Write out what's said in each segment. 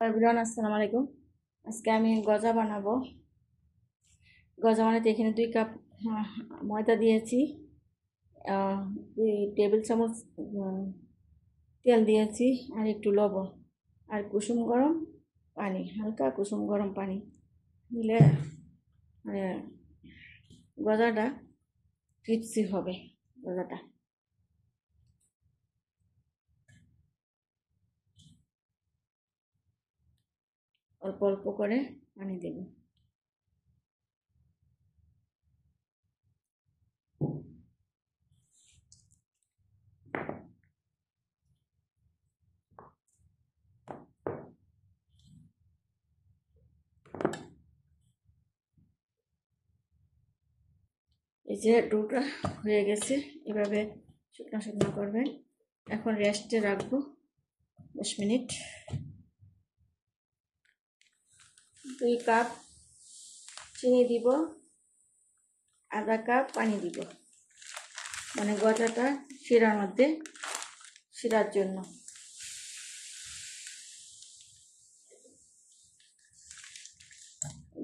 Everyone আসসালামু আলাইকুম। আজকে আমি গজা বানাবো। গজা বানাতে এখানে 2 কাপ ময়দা দিয়েছি, 2 টেবিল চামচ তেল দিয়েছি, আর একটু লবণ, আর কুসুম গরম পানি, হালকা কুসুম গরম পানি দিলে মানে গজাটা ক্রিপসি হবে। গজাটা অল্প অল্প করে পানি দেব। এই যে ডোটা হয়ে গেছে, এভাবে শুকনো শুকনো করবেন। এখন রেস্টে রাখবো 10 মিনিট। 2 কাপ চিনি দিব, আধা কাপ পানি দিব, মানে গজাটা শিরার মধ্যে শিরার জন্য।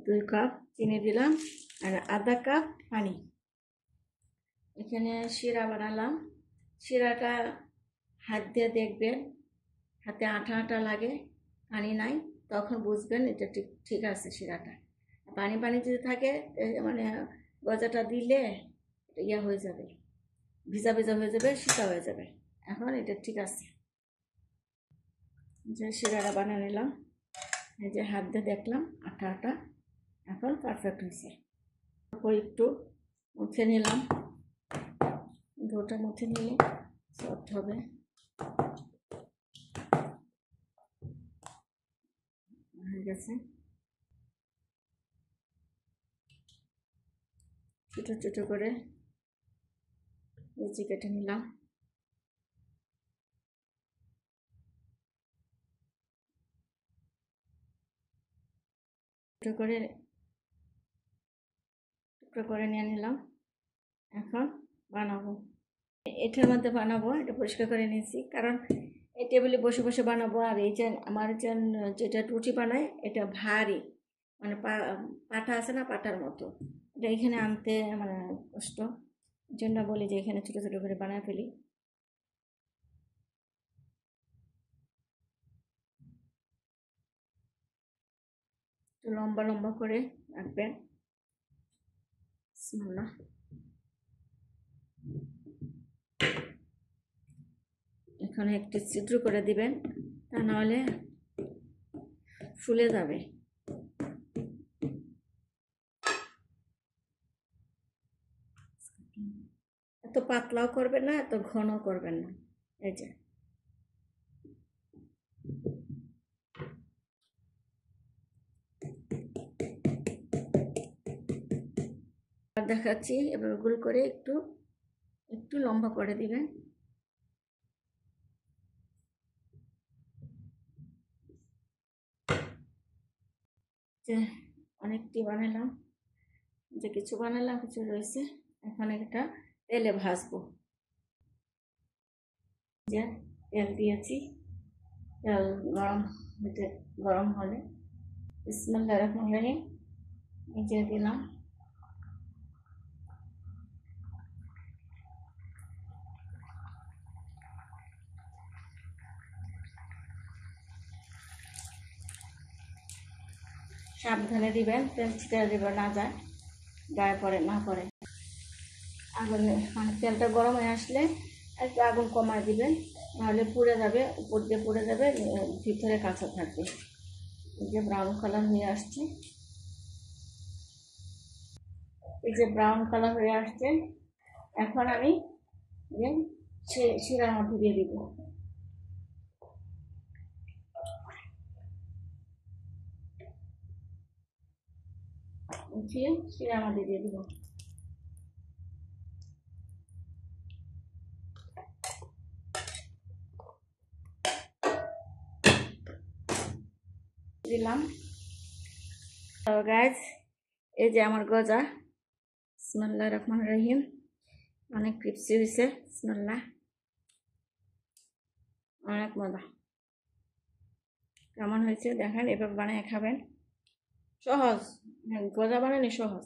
দুই কাপ চিনি দিলাম আর আধা কাপ পানি। এখানে শিরা বানালাম। শিরাটা হাত দিয়ে দেখবেন, হাতে আঠা আঠা লাগে, পানি নাই, তখন বুঝবেন এটা ঠিক ঠিক আছে শিরাটা। পানি পানি যদি থাকে মানে গজাটা দিলে ইয়া হয়ে যাবে, ভিজা ভিজা হয়ে যাবে, শীতা হয়ে যাবে। এখন এটা ঠিক আছে। যে শিরাটা বানিয়ে নিলাম, এই যে হাত দিয়ে দেখলাম আঠা আঠা, এখন পারফেক্ট হয়েছে। তারপর একটু মুছে নিলাম, ডোটা মুছে নিলে সফট হবে। হয়ে গেছে। ছোটো ছোটো করে লিচি কেটে নিলাম। টুকরো করে নিয়ে নিলাম। এখন বানাবো, এটার মধ্যে বানাবো। এটা পরিষ্কার করে নিয়েছি, কারণ এই টেবিলে বসে বসে বানাবো। আর এই যে আমার যেটা রুটি বানায় এটা ভারী, মানে পাটা আছে না, পাটার মতো। এটা এখানে আনতে মানে কষ্ট, এই জন্য বলি যে এখানে ছোটো ছোটো করে বানায় ফেলি। লম্বা লম্বা করে রাখবেন। বিসমিল্লাহ। এখানে একটি ছিদ্র করে দিবেন, তা নাহলে ফুলে যাবে। এত পাতলাও করবেন না, এত ঘন করবেন না। এই যে দেখাচ্ছি, এভাবে গোল করে একটু একটু লম্বা করে দিবেন। যে অনেকটি বানালাম, যে কিছু বানালাম, কিছু রয়েছে। এখন এটা তেলে ভাজবো। যে তেল দিয়েছি, তেল গরম হতে গরম হলে বিসমিল্লাহির রহমানির রহিম নিচে দিলাম। সাবধানে দিবেন, তেল ছিটা দেবে না যায়, গায়ে পড়ে না পড়ে। আগুন মানে তেলটা গরম হয়ে আসলে একটু আগুন কমায় দিবেন, নাহলে পুড়ে যাবে, উপর দিয়ে পুড়ে যাবে, ভিতরে কাঁচা থাকবে। এই যে ব্রাউন কালার হয়ে আসছে, এই যে ব্রাউন কালার হয়ে আসছে, এখন আমি শিরার মধ্যে দিয়ে দিব। শিরার মধ্যে দিয়ে দিব। দিলাম। তো গাইজ, এই যে আমার গজা, বিসমিল্লাহির রহমানির রহিম, অনেক ক্রিপসি হয়েছে। বিসমিল্লাহ, অনেক মজা। কেমন হয়েছে দেখেন, এভাবে বানিয়ে খাবেন, সহজ। হ্যাঁ, গজা বানানো সহজ।